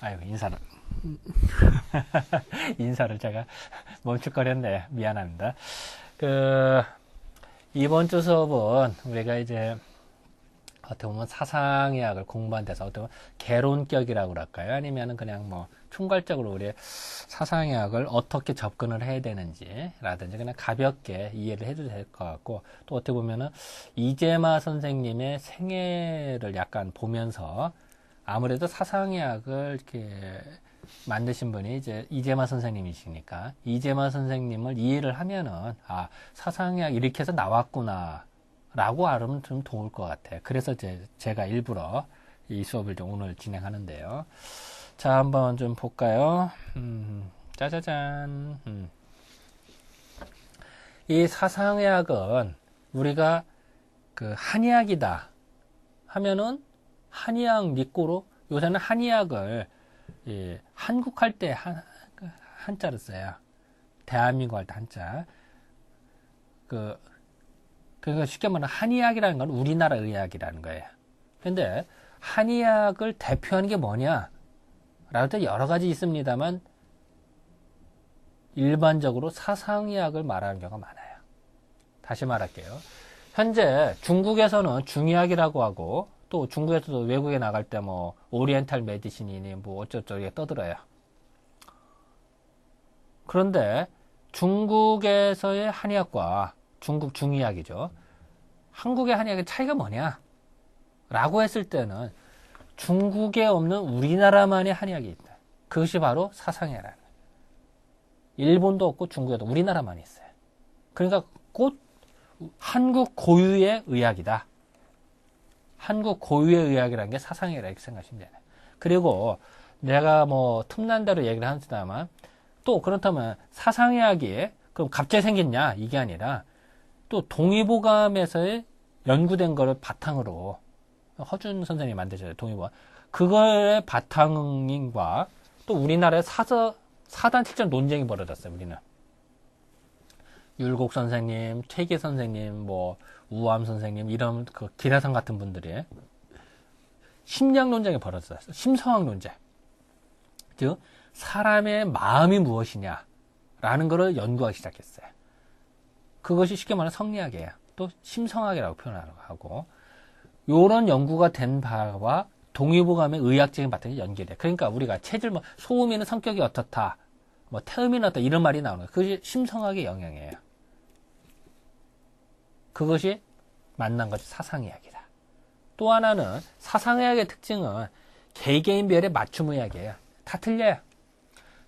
아유, 인사를. 인사를 제가 멈칫거렸네. 미안합니다. 이번 주 수업은 우리가 이제 어떻게 보면 사상의학을 공부한 데서 어떻게 보면 개론격이라고 그럴까요? 아니면은 그냥 뭐 총괄적으로 우리 사상의학을 어떻게 접근을 해야 되는지 라든지 그냥 가볍게 이해를 해도 될 것 같고, 또 어떻게 보면은 이재마 선생님의 생애를 약간 보면서 아무래도 사상의학을 이렇게 만드신 분이 이제 이재마 선생님이시니까 이재마 선생님을 이해를 하면은 아, 사상의학 이렇게 해서 나왔구나 라고 알으면 좀 좋을 것 같아요. 그래서 제가 일부러 이 수업을 좀 오늘 진행하는데요. 자, 한번 좀 볼까요? 짜자잔. 이 사상의학은 우리가 그 한의학이다 하면은 한의학 믿고로 요새는 한의학을 한국 할 때 한자를 써요. 대한민국 할 때 한자. 그러니까 쉽게 말하면 한의학이라는 건 우리나라 의학이라는 거예요. 근데 한의학을 대표하는 게 뭐냐? 라고 할 때 여러 가지 있습니다만 일반적으로 사상의학을 말하는 경우가 많아요. 다시 말할게요. 현재 중국에서는 중의학이라고 하고 또 중국에서도 외국에 나갈 때 뭐 오리엔탈 메디신이니 뭐 어쩌고저쩌고 떠들어요. 그런데 중국에서의 한의학과 중국 중의학이죠. 한국의 한의학의 차이가 뭐냐? 라고 했을 때는 중국에 없는 우리나라만의 한의학이 있다. 그것이 바로 사상의학이라는 거예요. 일본도 없고 중국에도 우리나라만 있어요. 그러니까 곧 한국 고유의 의학이다. 한국 고유의 의학이라는 게 사상의학이라고 이렇게 생각하시면 되네. 그리고 내가 뭐 틈난 대로 얘기를 합니다만 또 그렇다면 사상의학이 그럼 갑자기 생겼냐? 이게 아니라 또 동의보감에서의 연구된 거를 바탕으로 허준 선생님이 만드셨어요. 동의보감. 그거의 바탕과 또 우리나라의 사단 칠전 논쟁이 벌어졌어요. 우리는. 율곡 선생님, 퇴계 선생님, 뭐 우암 선생님 이런 그 기라성 같은 분들이 심리학 논쟁이 벌어졌어요. 심성학 논쟁. 즉 사람의 마음이 무엇이냐라는 것을 연구하기 시작했어요. 그것이 쉽게 말하면 성리학이에요. 또 심성학이라고 표현하고 요런 연구가 된 바와 동의보감의 의학적인 바탕이 연결돼요. 그러니까 우리가 체질 뭐 소음이는 성격이 어떻다, 뭐 태음이는 어떻다 이런 말이 나오는 거예요. 그것이 심성학의 영향이에요. 그것이 만난 것이 사상의학이다. 또 하나는 사상의학의 특징은 개개인별의 맞춤의학이에요. 다 틀려요.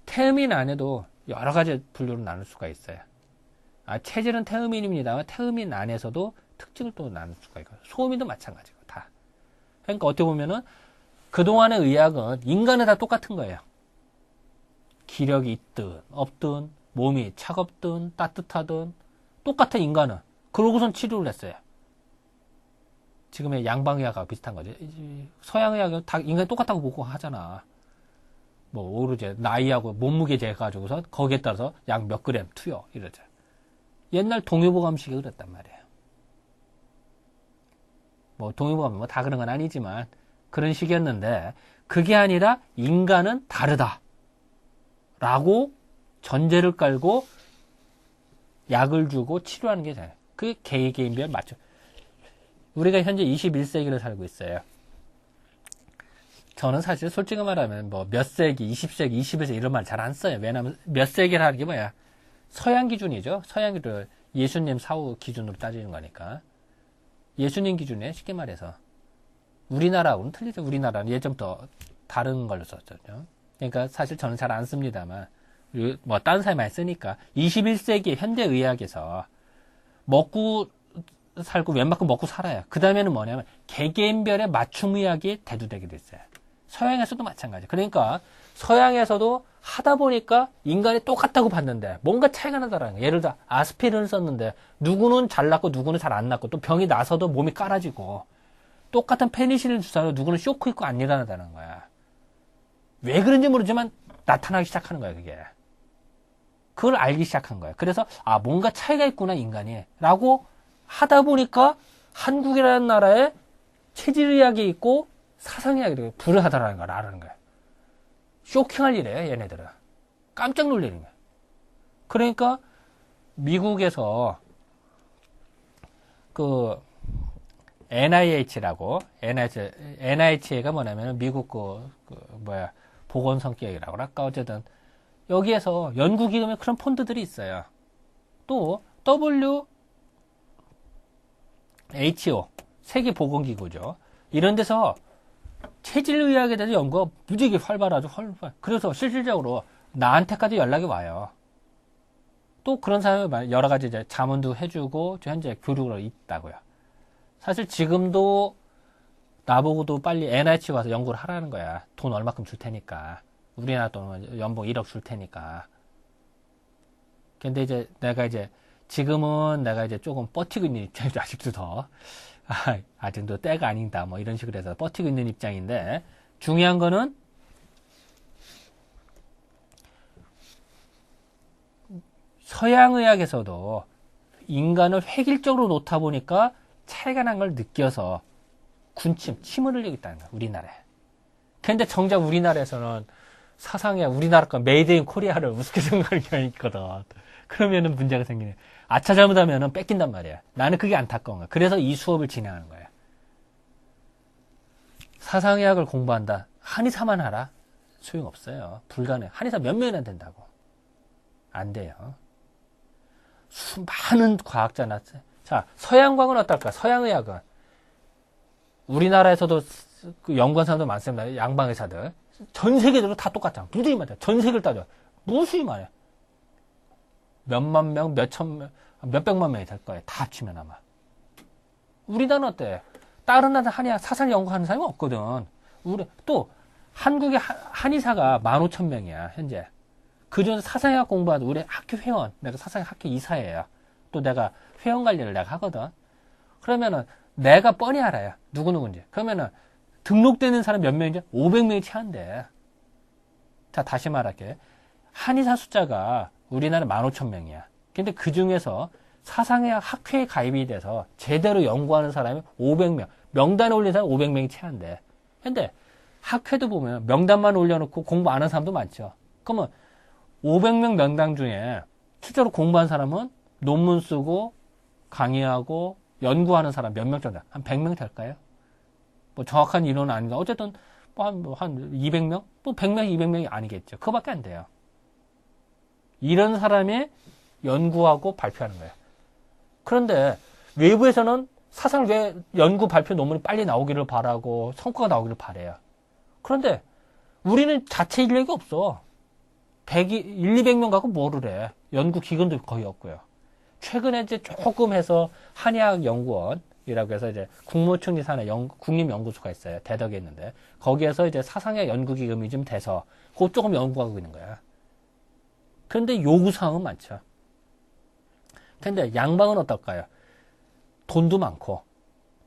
태음인 안에도 여러 가지 분류로 나눌 수가 있어요. 체질은 태음인입니다만 태음인 안에서도 특징을 또 나눌 수가 있고 소음인도 마찬가지고 다. 그러니까 어떻게 보면은 그동안의 의학은 인간은 다 똑같은 거예요. 기력이 있든 없든 몸이 차갑든 따뜻하든 똑같은 인간은. 그러고선 치료를 했어요. 지금의 양방의학하고 비슷한 거죠. 서양의학은 다 인간이 똑같다고 보고 하잖아. 뭐 오로지 나이하고 몸무게 재가지고서 거기에 따라서 약 몇 그램 투여 이러죠. 옛날 동의보감식이 그랬단 말이에요. 뭐 동의보감이 뭐 다 그런 건 아니지만 그런 식이었는데 그게 아니라 인간은 다르다 라고 전제를 깔고 약을 주고 치료하는 게 돼. 그게 개개인별 맞죠. 우리가 현재 21세기를 살고 있어요. 저는 사실 솔직히 말하면 뭐 몇 세기, 20세기, 21세기 이런 말 잘 안 써요. 왜냐하면 몇 세기라는 게 뭐야? 서양 기준이죠. 서양 기준, 예수님 사후 기준으로 따지는 거니까. 예수님 기준에 쉽게 말해서 우리나라하고는 틀리죠. 우리나라는 예전부터 다른 걸로 썼죠. 그러니까 사실 저는 잘 안 씁니다만 뭐 다른 사람이 많이 쓰니까 21세기 현대 의학에서 먹고 살고 웬만큼 먹고 살아요. 그 다음에는 뭐냐면 개개인별의 맞춤 의학이 대두되게 됐어요. 서양에서도 마찬가지. 그러니까 서양에서도 하다 보니까 인간이 똑같다고 봤는데 뭔가 차이가 나더라는 거예요. 예를 들어 아스피린을 썼는데 누구는 잘 낫고 누구는 잘 안 낫고 또 병이 나서도 몸이 깔아지고 똑같은 페니실린 주사로 누구는 쇼크 있고 안 일어나다는 거야. 왜 그런지 모르지만 나타나기 시작하는 거야, 그게. 그걸 알기 시작한 거예요. 그래서 뭔가 차이가 있구나 인간이 라고 하다 보니까 한국이라는 나라에 체질의학이 있고 사상의학이 불허하다라는 걸 알아는 거예요. 쇼킹할 일이에요, 얘네들은. 깜짝 놀라는 거야. 그러니까 미국에서 그 NIH라고 NIH가 뭐냐면 미국 보건성격이라고 할까 어쨌든 여기에서 연구기금에 그런 펀드들이 있어요. 또 WHO 세계보건기구죠. 이런 데서 체질의학에 대해서 연구가 무지개 활발하죠. 그래서 실질적으로 나한테까지 연락이 와요. 또 그런 사람이 여러 가지 이제 자문도 해주고 현재 교류가 있다고요. 사실 지금도 나보고도 빨리 NIH 가서 연구를 하라는 거야. 돈 얼마큼 줄 테니까. 우리나라 돈 연봉 1억 줄 테니까. 근데 이제 지금은 내가 이제 조금 버티고 있는 입장이죠. 아직도 더. 아직도 때가 아니다. 뭐 이런 식으로 해서 버티고 있는 입장인데 중요한 거는 서양의학에서도 인간을 획일적으로 놓다 보니까 차이가 난 걸 느껴서 침을 흘리고 있다는 거야, 우리나라에. 근데 정작 우리나라에서는 사상에 우리나라 거 메이드 인 코리아를 우습게 생각하는 경향이 있거든. 그러면은 문제가 생기네. 아차 잘못하면은 뺏긴단 말이야. 나는 그게 안타까운 거야. 그래서 이 수업을 진행하는 거야. 사상의학을 공부한다. 한의사만 하라? 소용없어요. 불가능해. 한의사 몇 명이나 된다고. 안 돼요. 많은 과학자 자, 서양과학은 어떨까? 서양의학은 우리나라에서도 그 연구한 사람도 많습니다. 양방의사들. 전 세계적으로 다 똑같잖아. 무지히 많아. 전 세계를 따져. 무수히 많아. 몇만 명, 몇백만 명이 될 거예요. 다 합치면 아마. 우리나라는 어때? 다른 나라 한의학 사상 연구하는 사람이 없거든. 또 한국의 한의사가 15,000명이야 현재. 그중에서 사상의학 공부하는 우리 학교 회원, 내가 사상의학 학교 이사예요. 또 내가 회원 관리를 내가 하거든. 그러면은 내가 뻔히 알아요. 누구누구인지. 그러면은 등록되는 사람 몇 명인지 500명이 채 안 돼. 자, 다시 말할게. 한의사 숫자가 우리나라 15,000명이야. 근데 그 중에서 사상의학 학회에 가입이 돼서 제대로 연구하는 사람이 500명. 명단에 올린 사람이 500명이 채 안 돼. 근데 학회도 보면 명단만 올려놓고 공부 안 하는 사람도 많죠. 그러면 500명 명단 중에 실제로 공부한 사람은 논문 쓰고 강의하고 연구하는 사람 몇 명 정도? 한 100명 될까요? 뭐 정확한 인원은 아닌가. 어쨌든 한 200명? 또 100명, 200명이 아니겠죠. 그거밖에 안 돼요. 이런 사람이 연구하고 발표하는 거예요. 그런데 외부에서는 사상을 왜 연구 발표 논문이 빨리 나오기를 바라고 성과가 나오기를 바래요. 그런데 우리는 자체 인력이 없어. 200명 갖고 뭐를 해. 연구 기관도 거의 없고요. 최근에 이제 조금 해서 한의학연구원이라고 해서 이제 국무총리 산하 국립연구소가 있어요. 대덕에 있는데. 거기에서 이제 사상의 연구기금이 좀 돼서 그거 조금 연구하고 있는 거야. 그런데 요구사항은 많죠. 근데 양방은 어떨까요? 돈도 많고,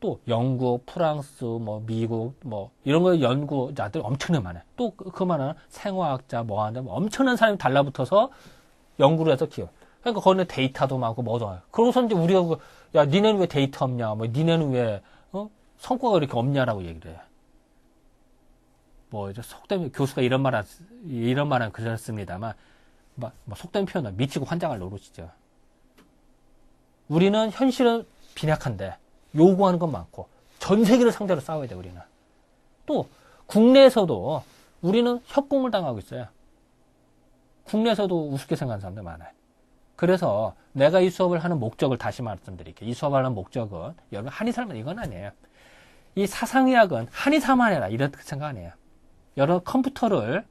또 영국, 프랑스, 뭐 미국, 뭐 이런 거 연구자들 엄청나게 많아요. 또 그만한 생화학자 뭐 하는데 엄청난 사람이 달라붙어서 연구를 해서 키워. 그러니까 거기는 데이터도 많고 뭐도 많아요. 그러고서 이제 우리가 야 니네는 왜 데이터 없냐, 뭐 니네는 왜 성과가 이렇게 없냐라고 얘기를 해요. 뭐 이제 속된 교수가 이런 말은 그렇습니다만, 뭐 속된 표현은 미치고 환장할 노릇이죠. 우리는 현실은 빈약한데 요구하는 건 많고 전 세계를 상대로 싸워야 돼. 우리는 또 국내에서도 우리는 협공을 당하고 있어요. 국내에서도 우습게 생각하는 사람들 많아요. 그래서 내가 이 수업을 하는 목적을 다시 말씀드릴게요. 이 수업을 하는 목적은 여러분 한의사만 이건 아니에요. 이 사상의학은 한의사만 해라 이런 생각 아니에요. 여러분 컴퓨터를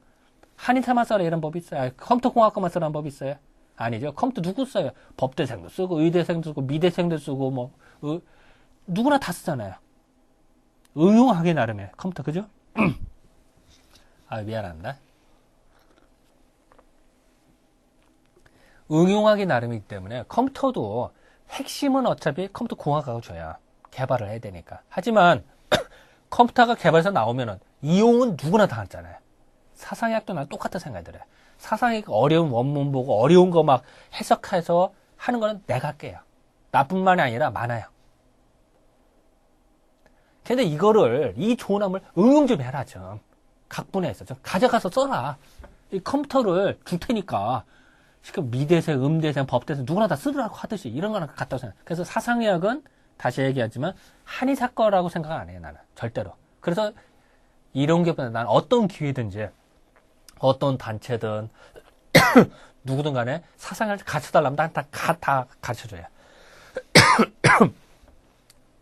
한의사만 써라 이런 법이 있어요. 컴퓨터 공학과만 쓰라는 법이 있어요. 아니죠. 컴퓨터 누구 써요? 법대생도 쓰고 의대생도 쓰고 미대생도 쓰고 뭐 누구나 다 쓰잖아요. 응용하기 나름이에요. 컴퓨터 그죠? 아 미안합니다. 응용하기 나름이기 때문에 컴퓨터도 핵심은 어차피 컴퓨터 공학하고 줘야 개발을 해야 되니까. 하지만 컴퓨터가 개발해서 나오면은 이용은 누구나 다 하잖아요. 사상의학도 난 똑같다 생각이 들어요. 사상의학 어려운 원문 보고 어려운 거 막 해석해서 하는 거는 내가 할게요. 나뿐만이 아니라 많아요. 근데 이거를 이 좋은 함을 응용 좀 해라 좀. 각분해서 좀 가져가서 써라. 이 컴퓨터를 줄 테니까 미대생, 음대생, 법대생 누구나 다 쓰라고 하듯이 이런 거랑 같다고 생각해요. 그래서 사상의학은 다시 얘기하지만 한의사 거라고 생각 안 해요. 나는 절대로. 그래서 이런 게 난 어떤 기회든지 어떤 단체든 누구든 간에 사상을 가르쳐달라면 난 다 가르쳐줘요.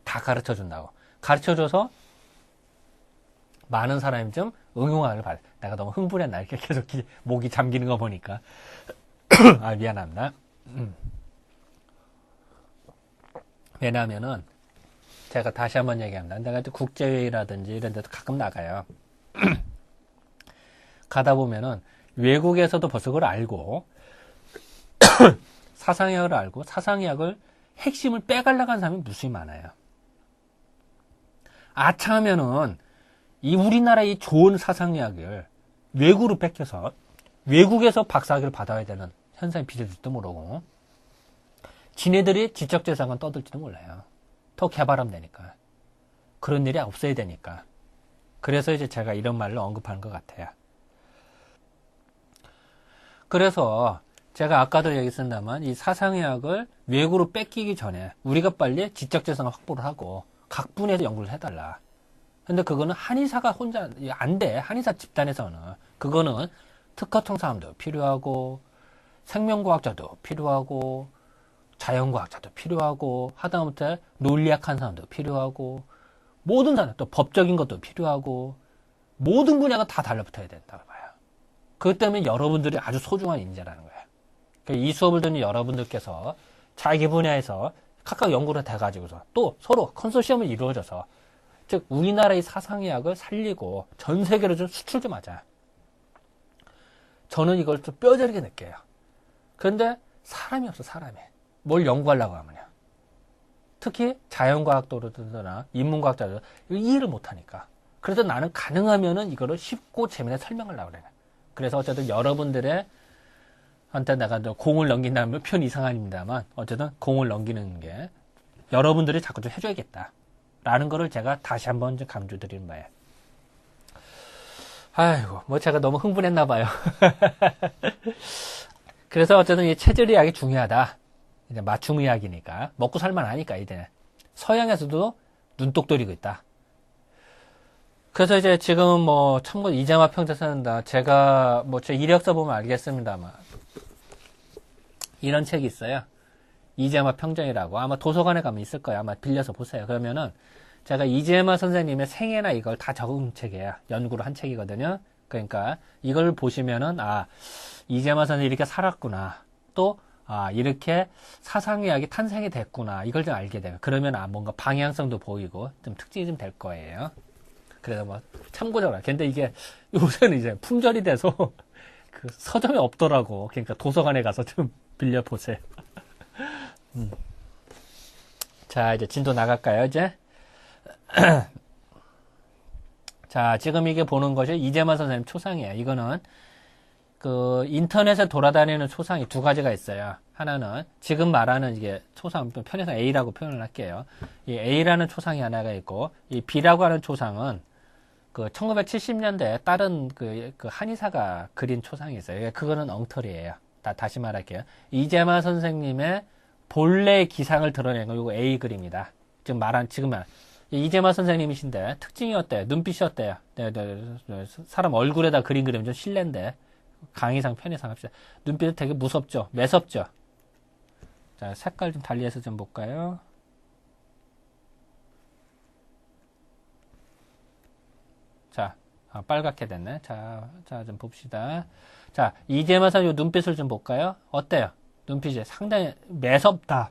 다 가르쳐준다고. 가르쳐줘서 많은 사람이 좀 응용하길 바래. 내가 너무 흥분했나 이렇게 계속 목이 잠기는 거 보니까 아 미안합니다. 왜냐하면은 제가 다시 한번 얘기합니다. 내가 국제회의라든지 이런 데도 가끔 나가요. 가다 보면은 외국에서도 벌써 그걸 알고 사상의학을 알고 사상의학을 핵심을 빼가려고 하는 사람이 무수히 많아요. 아차하면은 이 우리나라의 좋은 사상의학을 외국으로 뺏겨서 외국에서 박사학위를 받아야 되는 현상이 빚어질지도 모르고 지네들이 지적재산권 떠들지도 몰라요. 더 개발하면 되니까. 그런 일이 없어야 되니까. 그래서 이제 제가 이런 말을 언급하는 것 같아요. 그래서 제가 아까도 얘기했습니다만 이 사상의학을 외국으로 뺏기기 전에 우리가 빨리 지적재산을 확보를 하고 각분해서 연구를 해달라. 근데 그거는 한의사가 혼자 안 돼. 한의사 집단에서는. 그거는 특허청 사람도 필요하고 생명과학자도 필요하고 자연과학자도 필요하고 하다못해 논리학한 사람도 필요하고 모든 사람 또 법적인 것도 필요하고 모든 분야가 다 달라붙어야 된다고 봐요. 그것 때문에 여러분들이 아주 소중한 인재라는 거예요. 그러니까 이 수업을 듣는 여러분들께서 자기 분야에서 각각 연구를 돼가지고서 또 서로 컨소시엄이 이루어져서 즉 우리나라의 사상의학을 살리고 전 세계로 좀 수출 좀 하자. 저는 이걸 좀 뼈저리게 느껴요. 그런데 사람이 없어. 사람이. 뭘 연구하려고 하면요. 특히 자연과학도나 인문과학자들 이해를 못하니까. 그래서 나는 가능하면은 이거를 쉽고 재미나게 설명하려고 그래요. 그래서 어쨌든 여러분들의 한테 내가 공을 넘긴다는 표현 이상합니다만 어쨌든 공을 넘기는 게 여러분들이 자꾸 좀 해줘야겠다. 라는 거를 제가 다시 한번 좀 강조드리는 바예요. 아이고, 뭐 제가 너무 흥분했나 봐요. 그래서 어쨌든 이 체질의학이 중요하다. 이제 맞춤의학이니까 먹고 살만하니까 이제 서양에서도 눈독 들이고 있다. 그래서 이제 지금 뭐 참고로 이재마 평자 쓰는다. 제가 뭐 제 이력서 보면 알겠습니다만 이런 책이 있어요. 이재마 평정이라고 아마 도서관에 가면 있을 거예요. 아마 빌려서 보세요. 그러면은 제가 이재마 선생님의 생애나 이걸 다 적은 책이에요. 연구를 한 책이거든요. 그러니까 이걸 보시면은 아 이재마 선생님이 이렇게 살았구나. 또 아 이렇게 사상의학이 탄생이 됐구나. 이걸 좀 알게 돼요. 그러면 아 뭔가 방향성도 보이고 좀 특징이 좀 될 거예요. 그래서 뭐 참고적으로. 근데 이게 요새는 이제 품절이 돼서 그 서점에 없더라고. 그러니까 도서관에 가서 좀 빌려 보세요. 자 이제 진도 나갈까요 이제? 자 지금 이게 보는 것이 이재만 선생님 초상이에요. 이거는 그 인터넷에 돌아다니는 초상이 두 가지가 있어요. 하나는 지금 말하는 이게 초상 편의상 A라고 표현을 할게요. 이 A라는 초상이 하나가 있고 이 B라고 하는 초상은 그 1970년대에 다른 그 한의사가 그린 초상이 있어요. 그거는 엉터리예요. 다시 말할게요. 이재만 선생님의 본래 기상을 드러낸 거 이거 A 그림이다. 지금 말한 이재만 선생님이신데 특징이 어때요? 눈빛이 어때요? 네, 사람 얼굴에다 그림 그리면 좀 실례인데 강의상 편의상 합시다. 눈빛이 되게 무섭죠? 매섭죠? 자 색깔 좀 달리해서 좀 볼까요? 자 빨갛게 됐네. 자 좀 봅시다. 자 이재만 선생님 눈빛을 좀 볼까요? 어때요? 눈빛이 상당히 매섭다.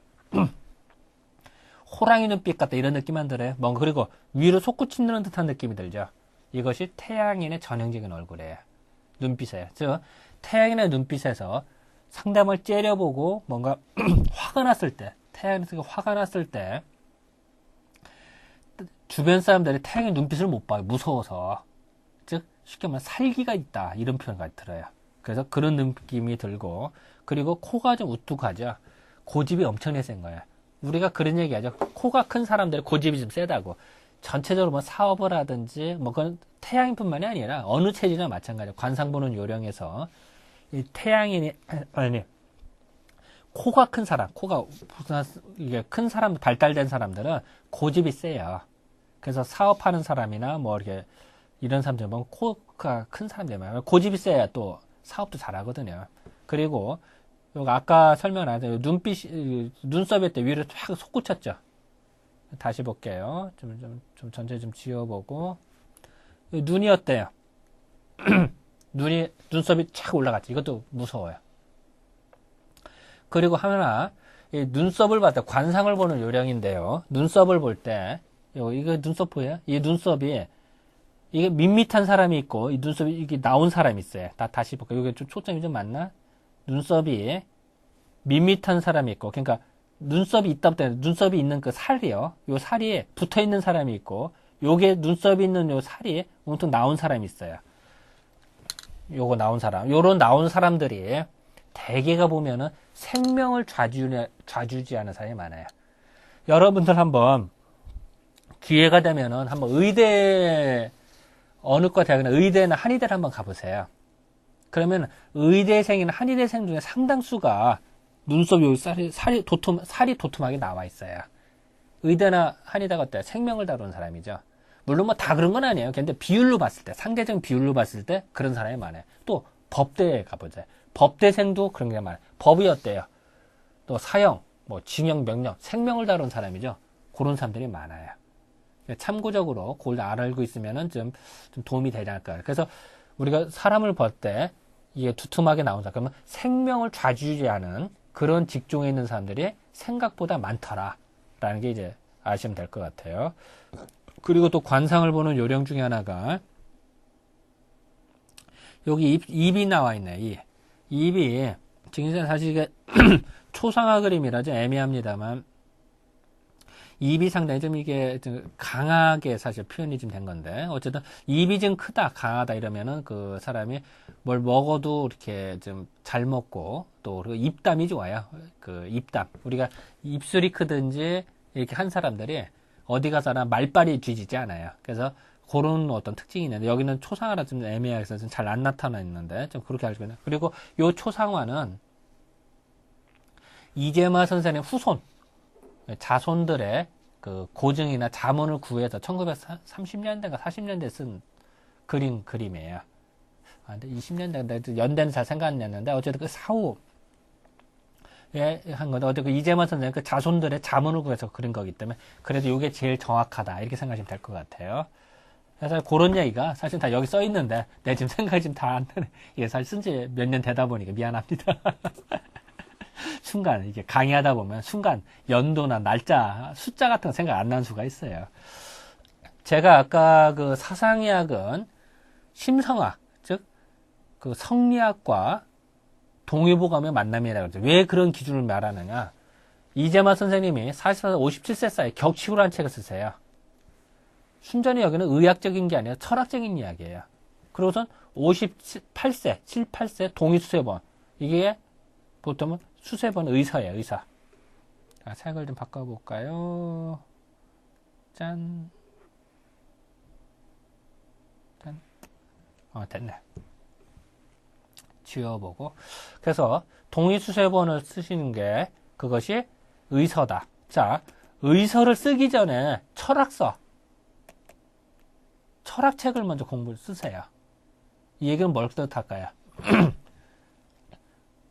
호랑이 눈빛 같다 이런 느낌만 들어요. 뭔가 그리고 위로 솟구치는 듯한 느낌이 들죠. 이것이 태양인의 전형적인 얼굴이에요. 눈빛이에요. 즉 태양인의 눈빛에서 상대방을 째려보고 뭔가 화가 났을 때 태양에서 화가 났을 때 주변 사람들이 태양의 눈빛을 못 봐요. 무서워서. 즉 쉽게 말하면 살기가 있다 이런 표현까지 들어요. 그래서 그런 느낌이 들고 그리고 코가 좀 우뚝하죠. 고집이 엄청나게 센 거예요. 우리가 그런 얘기하죠. 코가 큰 사람들이 고집이 좀 세다고. 전체적으로 뭐 사업을 하든지 뭐 그건 태양인뿐만이 아니라 어느 체질이나 마찬가지예요. 관상 보는 요령에서 이 태양인이 아니 코가 큰 사람, 코가 이게 큰 사람, 발달된 사람들은 고집이 세요. 그래서 사업하는 사람이나 뭐 이렇게 이런 사람들 보면 코가 큰 사람들 고집이 세야 또 사업도 잘하거든요. 그리고 요거 아까 설명한 눈썹일 때 위로 쫙 솟구쳤죠. 다시 볼게요. 좀 전체 좀 지워보고 눈이 어때요? 눈썹이 쫙 올라갔죠. 이것도 무서워요. 그리고 하나 이 눈썹을 봤을 때 관상을 보는 요령인데요. 눈썹을 볼 때 이거 눈썹 보여요? 이 눈썹이 이게 밋밋한 사람이 있고 이 눈썹이 이게 나온 사람이 있어요. 다시 볼게요. 이게 좀 초점이 좀 맞나? 눈썹이 밋밋한 사람이 있고 그러니까 눈썹이 있다 때 눈썹이 있는 그 살이요. 요 살이 붙어 있는 사람이 있고 요게 눈썹이 있는 요 살이 온통 나온 사람이 있어요. 요거 나온 사람. 요런 나온 사람들이 대개가 보면은 생명을 좌지우지하는 사람이 많아요. 여러분들 한번 기회가 되면은 한번 의대 어느과 대학이나 의대나 한의대를 한번 가보세요. 그러면 의대생이나 한의대생 중에 상당수가 눈썹 여기 살이 도톰하게 나와 있어요. 의대나 한의대가 어때요? 생명을 다루는 사람이죠. 물론 뭐 다 그런 건 아니에요. 근데 비율로 봤을 때, 상대적 비율로 봤을 때 그런 사람이 많아요. 또 법대에 가보자. 법대생도 그런 게 많아요. 법이 어때요? 또 사형, 뭐 징역, 명령, 생명을 다루는 사람이죠. 그런 사람들이 많아요. 참고적으로 그걸 알고 있으면은 좀 도움이 되지 않을까. 그래서 우리가 사람을 볼 때 이게 두툼하게 나온다. 그러면 생명을 좌지우지하는 그런 직종에 있는 사람들이 생각보다 많더라라는 게 이제 아시면 될 것 같아요. 그리고 또 관상을 보는 요령 중에 하나가 여기 입이 나와 있네. 입이 지금 사실 이게 초상화 그림이라서 애매합니다만 입이 상당히 좀 이게 좀 강하게 사실 표현이 좀 된 건데 어쨌든 입이 좀 크다 강하다 이러면은 그 사람이 뭘 먹어도 이렇게 좀 잘 먹고 또 그리고 입담이 좋아요. 그 입담 우리가 입술이 크든지 이렇게 한 사람들이 어디 가서나 말빨이 뒤지지 않아요. 그래서 그런 어떤 특징이 있는데 여기는 초상화라 좀 애매해서 좀 잘 안 나타나 있는데 좀 그렇게 알고 있는. 그리고 요 초상화는 이재마 선생의 후손 자손들의 그 고증이나 자문을 구해서 1930년대인가 40년대에 쓴 그림이에요. 근데 20년대 연대는 잘 생각 안 났는데 어쨌든 그 사후에 한 건데 어쨌든 그 이재만 선생님 그 자손들의 자문을 구해서 그린 거기 때문에 그래도 이게 제일 정확하다 이렇게 생각하시면 될 것 같아요. 그래서 그런 얘기가 사실 다 여기 써 있는데 내 지금 생각이 지금 다 안 나네. 이게 사실 쓴 지 몇 년 되다 보니까 미안합니다. 순간 이게 강의하다 보면 순간 연도나 날짜 숫자 같은 거 생각 안 나는 수가 있어요. 제가 아까 그 사상의학은 심성학 즉 그 성리학과 동의보감의 만남이라고 그러죠. 왜 그런 기준을 말하느냐? 이재만 선생님이 44세 57세 사이에 격식으로 한 책을 쓰세요. 순전히 여기는 의학적인 게 아니라 철학적인 이야기예요. 그러고선 58세 7, 8세 동의수세번 이게 보통은 수세번 의사예요. 의사. 자, 색을 좀 바꿔볼까요? 짠. 짠. 됐네. 지워보고. 그래서 동의수세번을 쓰시는 게 그것이 의서다. 자, 의서를 쓰기 전에 철학서, 철학책을 먼저 공부를 쓰세요. 이 얘기는 뭘 뜻할까요?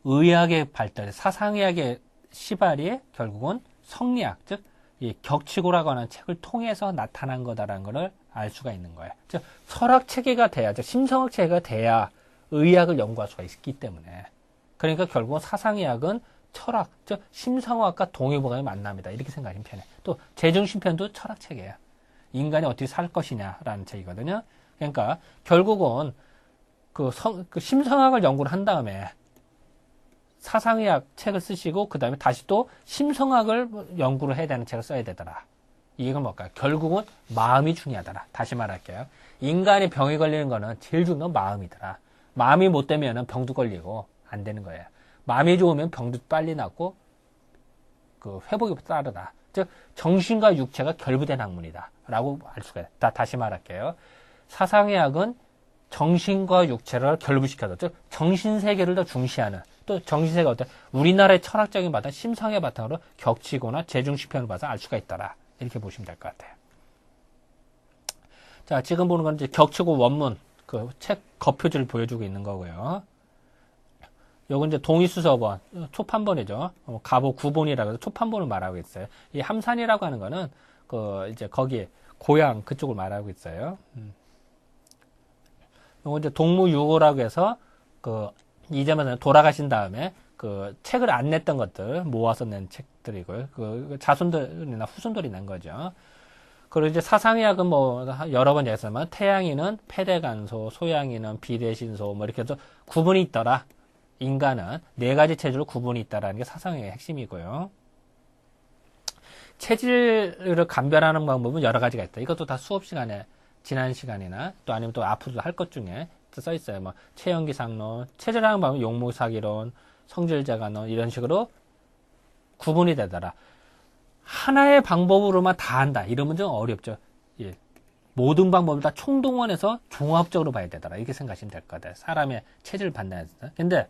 의학의 발달, 사상의학의 시발이 결국은 성리학, 즉, 이 격치고라고 하는 책을 통해서 나타난 거다라는 것을 알 수가 있는 거예요. 즉, 철학 체계가 돼야, 즉, 심성학 체계가 돼야 의학을 연구할 수가 있기 때문에. 그러니까 결국은 사상의학은 철학, 즉, 심성학과 동의보감의 만남이다. 이렇게 생각하시면 편해요. 또, 제중심편도 철학 체계예요. 인간이 어떻게 살 것이냐라는 책이거든요. 그러니까, 결국은 그 심성학을 연구를 한 다음에 사상의학 책을 쓰시고 그 다음에 다시 또 심성학을 연구를 해야 되는 책을 써야 되더라. 이건 뭘까요? 결국은 마음이 중요하더라. 다시 말할게요. 인간이 병이 걸리는 거는 제일 중요한 건 마음이더라. 마음이 못 되면 병도 걸리고 안 되는 거예요. 마음이 좋으면 병도 빨리 낫고 그 회복이 빠르다. 즉 정신과 육체가 결부된 학문이다 라고 알 수가 있다. 다시 말할게요. 사상의학은 정신과 육체를 결부시켜서 즉 정신세계를 더 중시하는 또 정신세계가 어때? 우리나라의 철학적인 바탕, 심성의 바탕으로 격치거나 재중시편을 봐서 알 수가 있더라. 이렇게 보시면 될 것 같아요. 자, 지금 보는 건 이제 격치고 원문 그 책 겉표지를 보여주고 있는 거고요. 요건 이제 동의수서본 초판본이죠. 가보 9본이라고 해서 초판본을 말하고 있어요. 이 함산이라고 하는 거는 그 이제 거기 고향 그쪽을 말하고 있어요. 요건 이제 동무유고라고 해서 그 이재만 돌아가신 다음에 그 책을 안 냈던 것들 모아서 낸 책들이고요. 그 자손들이나 후손들이 낸 거죠. 그리고 이제 사상의학은 뭐 여러 번 얘기했지만 태양이는 패대간소, 소양이는 비대신소 뭐 이렇게 해서 구분이 있더라. 인간은 네 가지 체질로 구분이 있다라는 게 사상의 핵심이고요. 체질을 감별하는 방법은 여러 가지가 있다. 이것도 다 수업 시간에 지난 시간이나 또 아니면 또 앞으로도 할 것 중에 써 있어요. 뭐 체형기상론, 체질하는 방법은 용모사기론, 성질자가론 이런 식으로 구분이 되더라. 하나의 방법으로만 다 한다. 이러면 좀 어렵죠. 예. 모든 방법을 다 총동원해서 종합적으로 봐야 되더라. 이렇게 생각하시면 될 것 같아요. 사람의 체질을 판단해서. 근데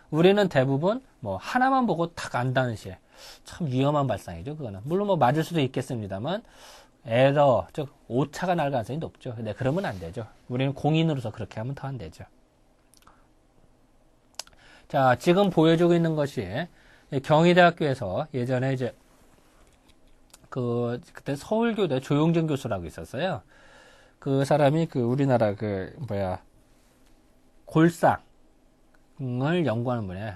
우리는 대부분 뭐 하나만 보고 탁 안다는 시 참 위험한 발상이죠. 그거는. 물론 뭐 맞을 수도 있겠습니다만 에러, 즉 오차가 날 가능성이 높죠. 근데 그러면 안 되죠. 우리는 공인으로서 그렇게 하면 더 안 되죠. 자, 지금 보여주고 있는 것이 경희대학교에서 예전에 이제 그때 서울교대 조용진 교수라고 있었어요. 그 사람이 그 우리나라 골상을 연구하는 분이에요.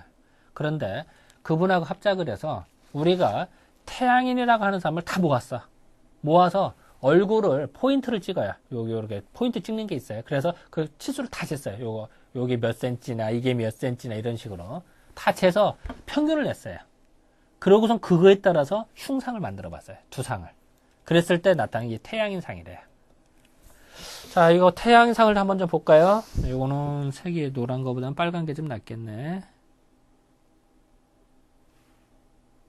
그런데 그분하고 합작을 해서 우리가 태양인이라고 하는 사람을 다 모아서 얼굴을 포인트를 찍어요. 요렇게 포인트 찍는 게 있어요. 그래서 그 치수를 다 쟀어요. 요게 몇 센치나 이게 몇 센치나 이런 식으로 다 재서 평균을 냈어요. 그러고선 그거에 따라서 흉상을 만들어 봤어요. 두 상을. 그랬을 때 나타난 게 태양인상이래요. 자, 이거 태양상을 한번 좀 볼까요? 이거는 색이 노란 거보다는 빨간 게 좀 낫겠네.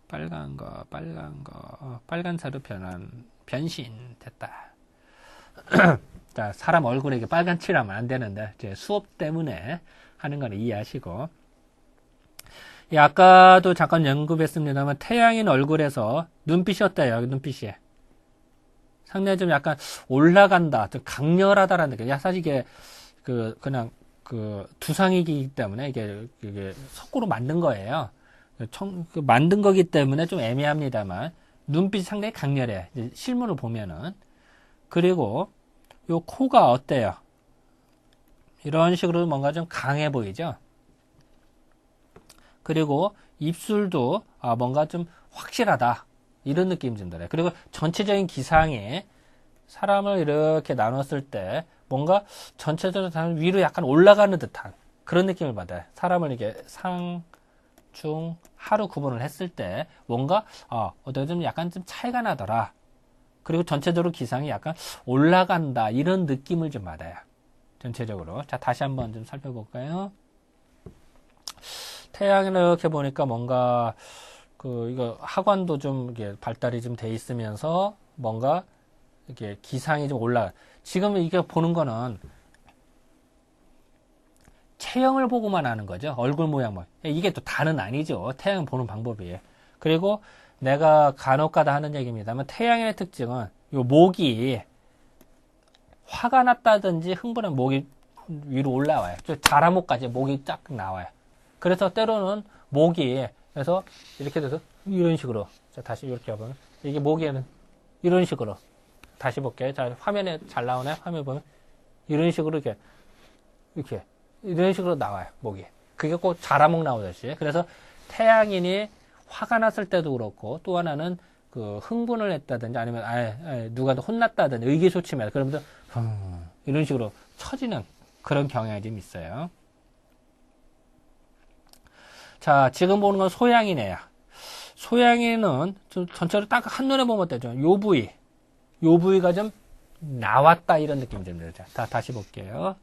빨간 거. 빨간색으로 변신 됐다. 자, 사람 얼굴에 이게 빨간 칠하면 안 되는데, 이제 수업 때문에 하는 걸 이해하시고. 아까도 잠깐 언급했습니다만, 태양인 얼굴에서 눈빛이 어때요? 눈빛이. 상당히 좀 약간 올라간다, 좀 강렬하다라는 느낌. 사실 이게, 그냥, 두상이기 때문에 이게 석고로 만든 거예요. 만든 거기 때문에 좀 애매합니다만, 눈빛이 상당히 강렬해. 실물을 보면은. 그리고, 요 코가 어때요? 이런 식으로 뭔가 좀 강해 보이죠? 그리고 입술도 뭔가 좀 확실하다. 이런 느낌이 든다. 그리고 전체적인 기상이 사람을 이렇게 나눴을 때 뭔가 전체적으로 위로 약간 올라가는 듯한 그런 느낌을 받아요. 사람을 이렇게 상, 중, 하로 구분을 했을 때 뭔가 어떻게 좀 약간 좀 차이가 나더라. 그리고 전체적으로 기상이 약간 올라간다. 이런 느낌을 좀 받아요. 전체적으로. 자, 다시 한번 좀 살펴볼까요? 태양을 이렇게 보니까 뭔가 이거 하관도 좀 이게 발달이 좀 돼 있으면서 뭔가 이렇게 기상이 좀 올라가. 지금 이게 보는 거는 체형을 보고만 하는 거죠. 얼굴 모양만. 이게 또 다는 아니죠. 태양 보는 방법이에요. 그리고 내가 간혹가다 하는 얘기입니다만 태양의 특징은 요 목이 화가 났다든지 흥분한 목이 위로 올라와요. 자라목까지 목이 쫙 나와요. 그래서 때로는 목이 그래서 이렇게 돼서 이런 식으로 자 다시 이렇게 해보면 이게 목에는 이런 식으로 다시 볼게요. 자 화면에 잘 나오나요? 화면 보면 이런 식으로 이렇게 이런 식으로 나와요. 목이 그게 꼭 자라목 나오듯이. 그래서 태양인이 화가 났을 때도 그렇고 또 하나는 흥분을 했다든지 아니면 누가 혼났다든지 의기소침해서 그러면서 이런 식으로 처지는 그런 경향이 좀 있어요. 자, 지금 보는 건 소양이네요. 소양이는 좀 전체로 딱 한눈에 보면 되죠. 요 부위가 좀 나왔다 이런 느낌이 좀 들죠. 다시 볼게요.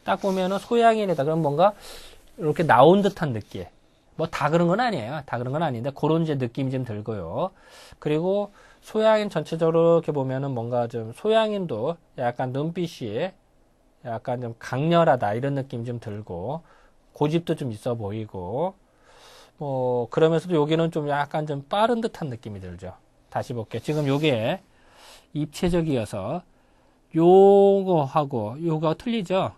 딱 보면은 소양인이다. 그럼 뭔가 이렇게 나온 듯한 느낌. 뭐 다 그런 건 아니에요. 다 그런 건 아닌데 그런 이제 느낌이 좀 들고요. 그리고 소양인 전체적으로 이렇게 보면은 뭔가 좀 소양인도 약간 눈빛이 약간 좀 강렬하다 이런 느낌 좀 들고 고집도 좀 있어 보이고 뭐 그러면서도 여기는 좀 약간 좀 빠른 듯한 느낌이 들죠. 다시 볼게요. 지금 요게 입체적이어서 요거하고 요거 틀리죠?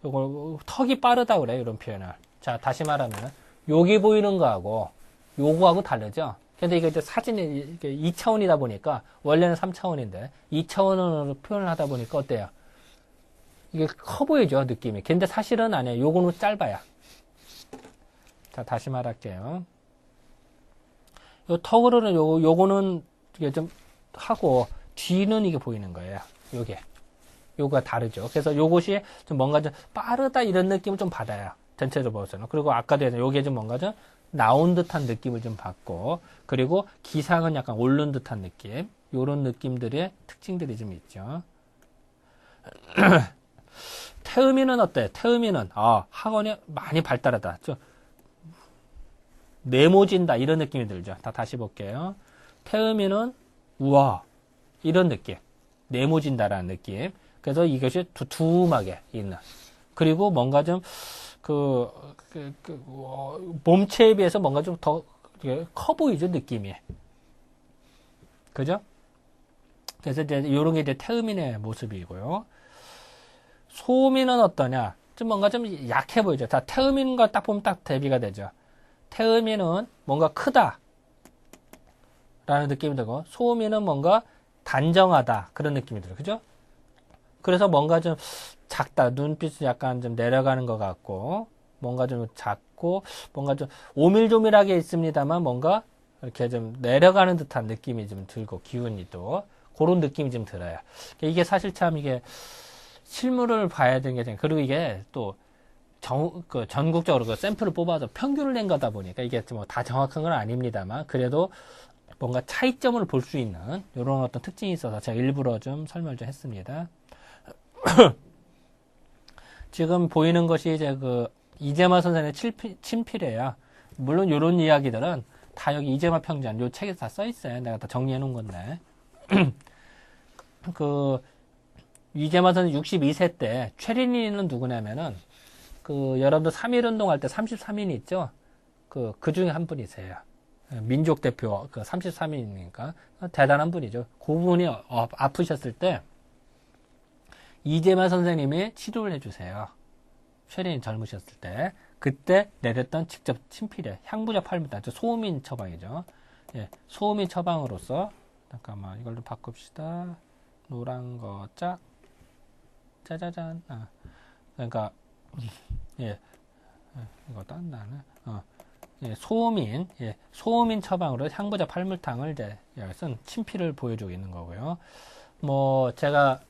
요거 턱이 빠르다 그래 이런 표현을. 자 다시 말하면 여기 보이는 거하고 요거하고 다르죠? 근데 이게 이제 사진이 2차원이다 보니까 원래는 3차원인데 2차원으로 표현을 하다 보니까 어때요? 이게 커 보이죠 느낌이. 근데 사실은 아니에요. 요거는 짧아요. 자 다시 말할게요. 요 턱으로는 요거는 이게 좀 하고 뒤는 이게 보이는 거예요. 요거가 다르죠. 그래서 요것이 좀 뭔가 좀 빠르다 이런 느낌을 좀 받아요. 전체적으로 보고서는. 그리고 아까도 요게 좀 뭔가 좀 나온 듯한 느낌을 좀 받고, 그리고 기상은 약간 오른 듯한 느낌. 요런 느낌들의 특징들이 좀 있죠. 태음인은 어때? 태음인은, 학원이 많이 발달하다. 좀, 네모진다. 이런 느낌이 들죠. 다시 볼게요. 태음인은, 우와. 이런 느낌. 네모진다라는 느낌. 그래서 이것이 두툼하게 있는. 그리고 뭔가 좀, 몸체에 비해서 뭔가 좀 더 커 보이죠, 느낌이. 그죠? 그래서 이제 이런 게 이제 태음인의 모습이고요. 소음인은 어떠냐? 좀 뭔가 좀 약해 보이죠. 자, 태음인과 딱 보면 딱 대비가 되죠. 태음인은 뭔가 크다. 라는 느낌이 들고, 소음인은 뭔가 단정하다. 그런 느낌이 들어요. 그죠? 그래서 뭔가 좀 작다. 눈빛이 약간 좀 내려가는 것 같고, 뭔가 좀 작고, 뭔가 좀 오밀조밀하게 있습니다만, 뭔가 이렇게 좀 내려가는 듯한 느낌이 좀 들고, 기운이 또, 그런 느낌이 좀 들어요. 이게 사실 참 이게 실물을 봐야 되는 게, 그리고 이게 또 전국적으로 그 샘플을 뽑아서 평균을 낸 거다 보니까 이게 뭐 다 정확한 건 아닙니다만, 그래도 뭔가 차이점을 볼 수 있는 이런 어떤 특징이 있어서 제가 일부러 좀 설명을 좀 했습니다. 지금 보이는 것이 이제 이재마 선생의 친필이에요. 물론 이런 이야기들은 다 여기 이재마 평전 요 책에 다 써 있어요. 내가 다 정리해 놓은 건데. 이재마 선생 62세 때 최린이는 누구냐면은 여러분들 3.1 운동할 때 33인 있죠? 그 중에 한 분이세요. 민족 대표 33인이니까 대단한 분이죠. 그분이 아프셨을 때 이재마 선생님이 치료를 해주세요. 최린이 젊으셨을 때. 그때 내렸던 직접 친필에 향부자 팔미다. 소음인 처방이죠. 예, 소음인 처방으로서 잠깐만 이걸 좀 바꿉시다. 노란 거 짝. 짜자잔. 그러니까 예, 이거 딴 나는 소음인 처방으로 향부자 팔물탕을 이제 쓴 친필을 보여주고 있는 거고요. 뭐 제가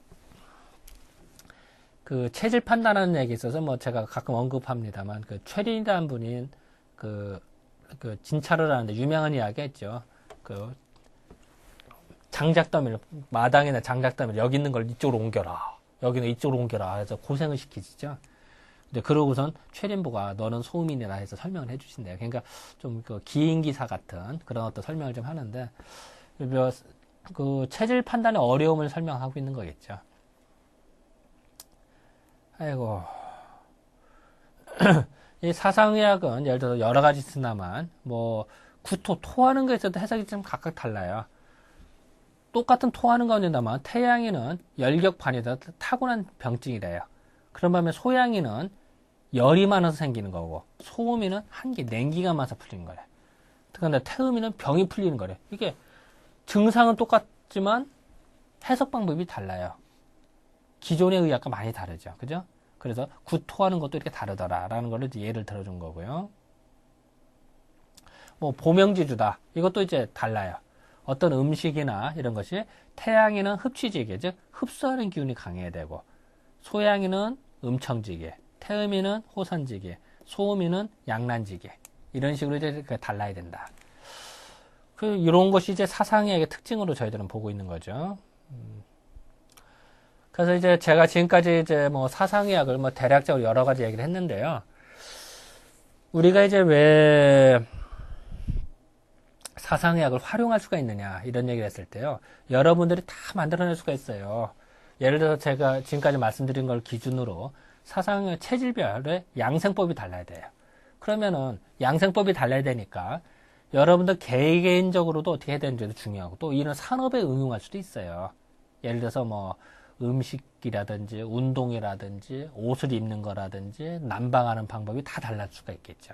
체질 판단하는 얘기 있어서 뭐 제가 가끔 언급합니다만 최린이라는 분인 진찰을 하는데 유명한 이야기 했죠. 장작더미를 마당이나 장작더미를 여기 있는 걸 이쪽으로 옮겨라. 여기는 이쪽으로 옮겨라. 해서 고생을 시키시죠. 근데 그러고선 최린부가 너는 소음인이라 해서 설명을 해주신대요. 그러니까 좀 기인 기사 같은 그런 어떤 설명을 좀 하는데 체질 판단의 어려움을 설명하고 있는 거겠죠. 아이고. 이 사상의학은 예를 들어서 여러 가지 쓰나만 토하는 것에 있어도 해석이 좀 각각 달라요. 똑같은 토하는 가운데다만 태양인은 열격반이다 타고난 병증이래요. 그런 반면 소양인은 열이 많아서 생기는 거고 소음인은 한기 냉기가 많아서 풀리는 거래. 그런데 태음인은 병이 풀리는 거래. 이게 증상은 똑같지만 해석 방법이 달라요. 기존의 의학과 많이 다르죠. 그죠? 그래서 구토하는 것도 이렇게 다르더라라는 걸 예를 들어준 거고요. 보명지주다. 이것도 이제 달라요. 어떤 음식이나 이런 것이 태양인은 흡취지계, 즉 흡수하는 기운이 강해야 되고 소양인은 음청지계, 태음인은 호산지계, 소음인은 양난지계 이런 식으로 이제 달라야 된다. 이런 것이 이제 사상의학의 특징으로 저희들은 보고 있는 거죠. 그래서 이제 제가 지금까지 이제 사상의학을 대략적으로 여러 가지 얘기를 했는데요. 우리가 이제 왜 사상의학을 활용할 수가 있느냐 이런 얘기를 했을 때요. 여러분들이 다 만들어낼 수가 있어요. 예를 들어서 제가 지금까지 말씀드린 걸 기준으로 사상의 체질별의 양생법이 달라야 돼요. 그러면은 양생법이 달라야 되니까 여러분들 개개인적으로도 어떻게 해야 되는지도 중요하고 또 이런 산업에 응용할 수도 있어요. 예를 들어서 뭐 음식이라든지 운동이라든지 옷을 입는 거라든지 난방하는 방법이 다 달라질 수가 있겠죠.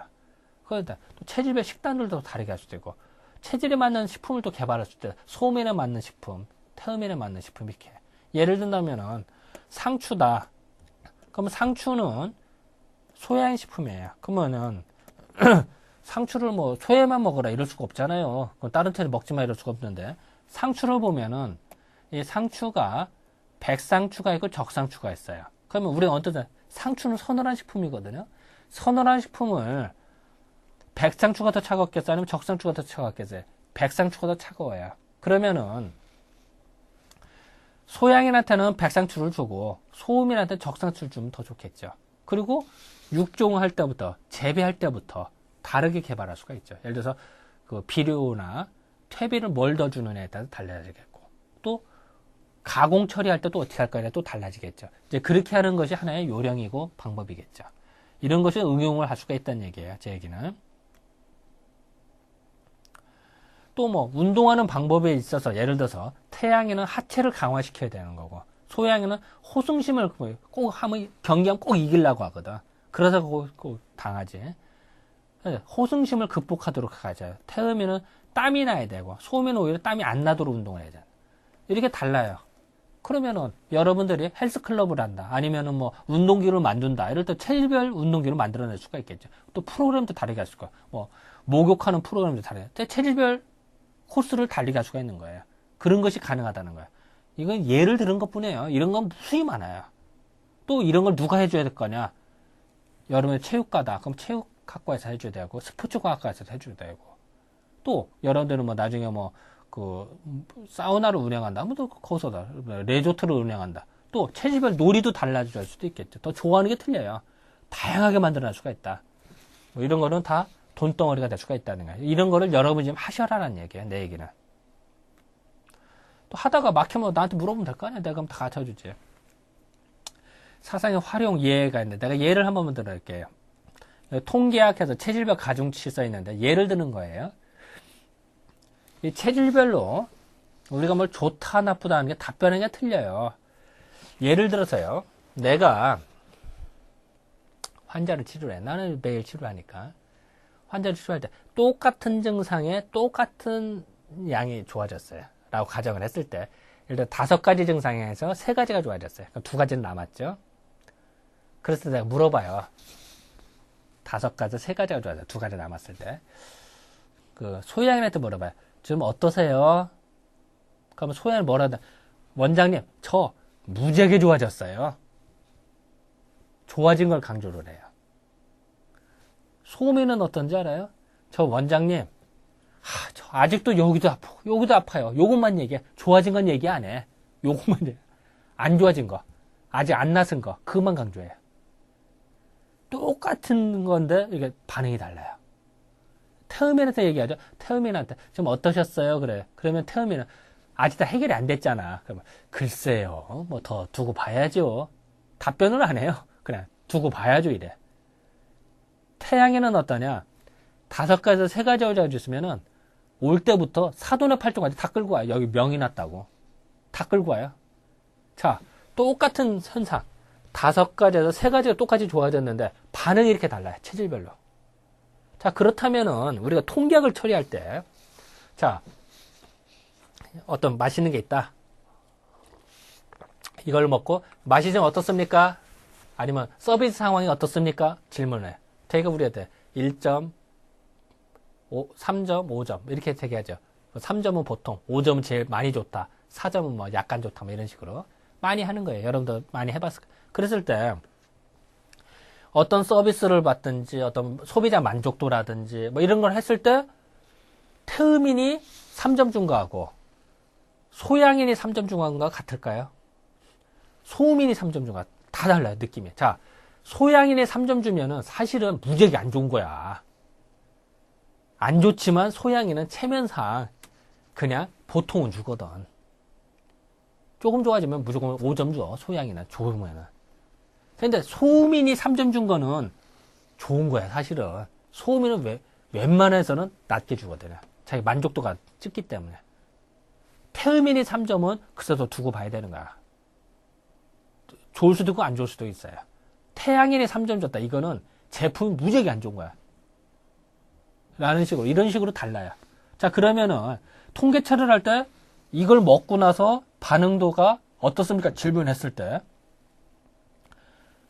그러다 또 체질별 식단들도 다르게 할 수도 있고 체질에 맞는 식품을 또 개발할 수도 있고 소민에 맞는 식품, 태음인에 맞는 식품 이렇게. 예를 든다면은 상추다. 그러면 상추는 소양 식품이에요. 그러면은 상추를 뭐 소에만 먹으라 이럴 수가 없잖아요. 그럼 다른 채를 먹지 마 이럴 수가 없는데 상추를 보면은 이 상추가 백상추가 있고 적상추가 있어요. 그러면 우리가 어떤 상추는 서늘한 식품이거든요. 서늘한 식품을 백상추가 더 차갑겠어요? 아니면 적상추가 더 차갑겠어요? 백상추가 더 차가워요. 그러면은 소양인한테는 백상추를 주고 소음인한테는 적상추를 주면 더 좋겠죠. 그리고 육종할 때부터 재배할 때부터 다르게 개발할 수가 있죠. 예를 들어서 그 비료나 퇴비를 뭘 더 주느냐에 따라 달라지겠고 또 가공 처리할 때도 어떻게 할 거냐에 또 달라지겠죠. 이제 그렇게 하는 것이 하나의 요령이고 방법이겠죠. 이런 것을 응용을 할 수가 있다는 얘기예요. 제 얘기는. 또 뭐 운동하는 방법에 있어서 예를 들어서 태양에는 하체를 강화시켜야 되는 거고 소양에는 호승심을 꼭 하면 경기하면 꼭 이기려고 하거든. 그래서 꼭 당하지. 호승심을 극복하도록 하죠. 태음에는 땀이 나야 되고 소음에는 오히려 땀이 안 나도록 운동을 해야 돼. 이렇게 달라요. 그러면은 여러분들이 헬스클럽을 한다 아니면은 뭐 운동기를 만든다 이럴 때 체질별 운동기를 만들어낼 수가 있겠죠. 또 프로그램도 다르게 할 수가 있고 뭐 목욕하는 프로그램도 다르게 체질별 코스를 달리게 할 수가 있는 거예요. 그런 것이 가능하다는 거예요. 이건 예를 들은 것 뿐이에요. 이런 건 무수히 많아요. 또 이런 걸 누가 해줘야 될 거냐? 여러분의 체육과다. 그럼 체육학과에서 해줘야 되고 스포츠과학과에서 해줘야 되고 또 여러분들은 뭐 나중에 뭐 그 사우나를 운영한다. 뭐 또 거기서 레조트를 운영한다. 또 체질별 놀이도 달라질 수도 있겠죠. 더 좋아하는 게 틀려요. 다양하게 만들어낼 수가 있다. 뭐 이런 거는 다 돈덩어리가 될 수가 있다는 거예요. 이런 거를 여러분이 좀 하셔라라는 얘기예요. 내 얘기는. 또 하다가 막히면 나한테 물어보면 될 거 아니야. 내가 그럼 다 가르쳐주지. 사상의 활용 예가 있는데 내가 예를 한 번만 들어볼게요. 통계학에서 체질별 가중치 써 있는데 예를 드는 거예요. 이 체질별로 우리가 뭘 좋다 나쁘다 하는 게 답변하는 게 틀려요. 예를 들어서요. 내가 환자를 치료해. 나는 매일 치료하니까. 환자를 치료할 때 똑같은 증상에 똑같은 양이 좋아졌어요. 라고 가정을 했을 때 예를 들어 5가지 증상에서 3가지가 좋아졌어요. 그럼 2가지는 남았죠. 그래서 내가 물어봐요. 5가지, 3가지가 좋아졌어요. 2가지 남았을 때. 그 소양인한테 물어봐요. 지금 어떠세요? 그러면 소양이 뭐라 하다. 원장님, 저 무지하게 좋아졌어요. 좋아진 걸 강조를 해요. 소민은 어떤지 알아요? 저 원장님, 저 아직도 여기도 아프고 여기도 아파요. 요것만 얘기해. 좋아진 건 얘기 안 해. 요것만 얘기해. 안 좋아진 거, 아직 안 나선 거, 그것만 강조해요. 똑같은 건데 이게 반응이 달라요. 태음인한테 얘기하죠. 태음인한테 지금 어떠셨어요? 그래. 그러면 태음인은 아직 다 해결이 안 됐잖아. 그러면 글쎄요. 뭐 더 두고 봐야죠. 답변을 안 해요. 그냥 두고 봐야죠 이래. 태양에는 어떠냐? 5가지에서 3가지 올려줬으면은 올 때부터 사돈의 팔뚝까지 다 끌고 와요. 여기 명이 났다고. 다 끌고 와요. 자, 똑같은 현상. 5가지에서 3가지가 똑같이 좋아졌는데 반응이 이렇게 달라요. 체질별로. 자, 그렇다면은 우리가 통계학을 처리할 때, 자, 어떤 맛있는 게 있다. 이걸 먹고 맛이 좀 어떻습니까? 아니면 서비스 상황이 어떻습니까? 질문을 해. 되게 우리한테 1점, 3점, 5점 이렇게 얘기하죠. 3점은 보통, 5점은 제일 많이 좋다, 4점은 뭐 약간 좋다, 뭐 이런 식으로 많이 하는 거예요. 여러분도 많이 해봤을 거예요. 그랬을 때 어떤 서비스를 받든지 어떤 소비자 만족도라든지 뭐 이런 걸 했을 때 태음인이 3점 준 거하고 소양인이 3점 준 거하고 같을까요? 소음인이 3점 준 거 다 달라요. 느낌이. 자, 소양인에 3점 주면은 사실은 무지하게 안 좋은 거야. 안 좋지만 소양인은 체면상 그냥 보통은 주거든. 조금 좋아지면 무조건 5점 줘. 소양인은 좋으면은. 근데 소음인이 3점 준 거는 좋은 거야, 사실은. 소음인은 웬만해서는 낮게 주거든. 자기 만족도가 찍기 때문에. 태음인이 3점은 글쎄도 두고 봐야 되는 거야. 좋을 수도 있고 안 좋을 수도 있어요. 태양인이 3점 줬다. 이거는 제품이 무지하게 안 좋은 거야. 라는 식으로, 이런 식으로 달라요. 자, 그러면은 통계차를 할 때 이걸 먹고 나서 반응도가 어떻습니까? 질문했을 때.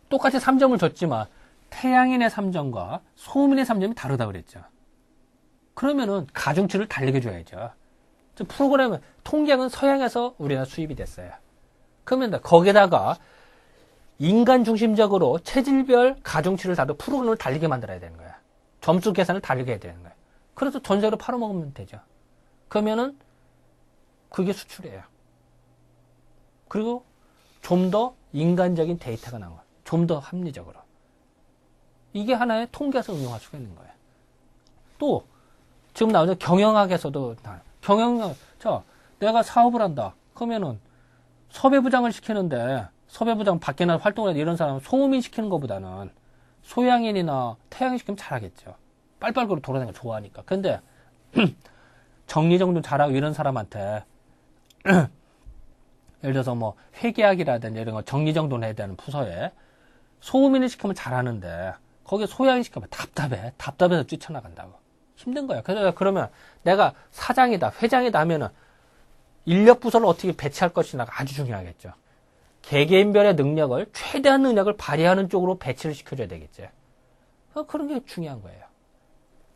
똑같이 3점을 줬지만 태양인의 3점과 소음인의 3점이 다르다 그랬죠. 그러면은 가중치를 달리게 줘야죠. 프로그램은 통계학은 서양에서 우리나라 수입이 됐어요. 그러면 거기다가 인간 중심적으로 체질별 가중치를 다루 프로그램을 달리게 만들어야 되는 거야. 점수 계산을 다르게 해야 되는 거야. 그래서 전세로 팔아먹으면 되죠. 그러면은 그게 수출이에요. 그리고 좀 더 인간적인 데이터가 나온 거야. 좀 더 합리적으로. 이게 하나의 통계에서 응용할 수가 있는 거예요. 또 지금 나오는 경영학에서도 경영학, 자, 내가 사업을 한다. 그러면은 섭외부장을 시키는데 섭외부장 밖에 나가 활동을 하는 이런 사람은 소음인 시키는 것보다는 소양인이나 태양인 시키면 잘하겠죠. 빨빨거리고 돌아다니는 거 좋아하니까. 근데 정리정돈 잘하고 이런 사람한테 예를 들어서 뭐 회계학이라든지 이런 거 정리정돈 해야 되는 부서에 소음인을 시키면 잘하는데 거기에 소양인 시키면 답답해. 답답해서 뛰쳐나간다고. 힘든 거야. 그래서 그러면 내가 사장이다, 회장이다 하면은 인력 부서를 어떻게 배치할 것이냐가 아주 중요하겠죠. 개개인별의 능력을, 최대한 능력을 발휘하는 쪽으로 배치를 시켜줘야 되겠죠. 그런 게 중요한 거예요.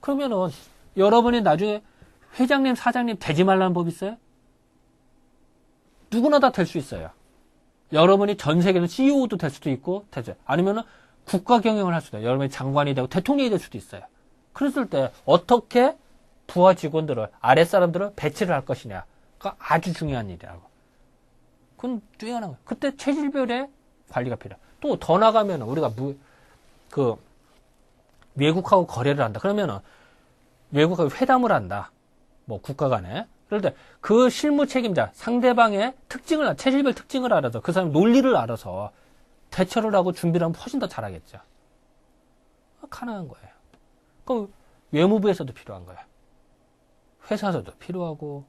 그러면은 여러분이 나중에 회장님, 사장님 되지 말라는 법 있어요? 누구나 다 될 수 있어요. 여러분이 전 세계에서 CEO도 될 수도 있고, 되죠. 아니면은 국가 경영을 할 수도 있어요. 여러분이 장관이 되고 대통령이 될 수도 있어요. 그랬을 때 어떻게 부하 직원들을, 아랫사람들을 배치를 할 것이냐가 아주 중요한 일이라고. 그건 뛰어난 거예요. 그때 체질별의 관리가 필요해요. 또 더 나가면 우리가 외국하고 거래를 한다. 그러면은 외국하고 회담을 한다. 뭐 국가 간에. 그런데 그 실무 책임자, 상대방의 특징을, 체질별 특징을 알아서 그 사람 논리를 알아서 대처를 하고 준비를 하면 훨씬 더 잘하겠죠. 가능한 거예요. 그럼 외무부에서도 필요한 거야. 회사에서도 필요하고,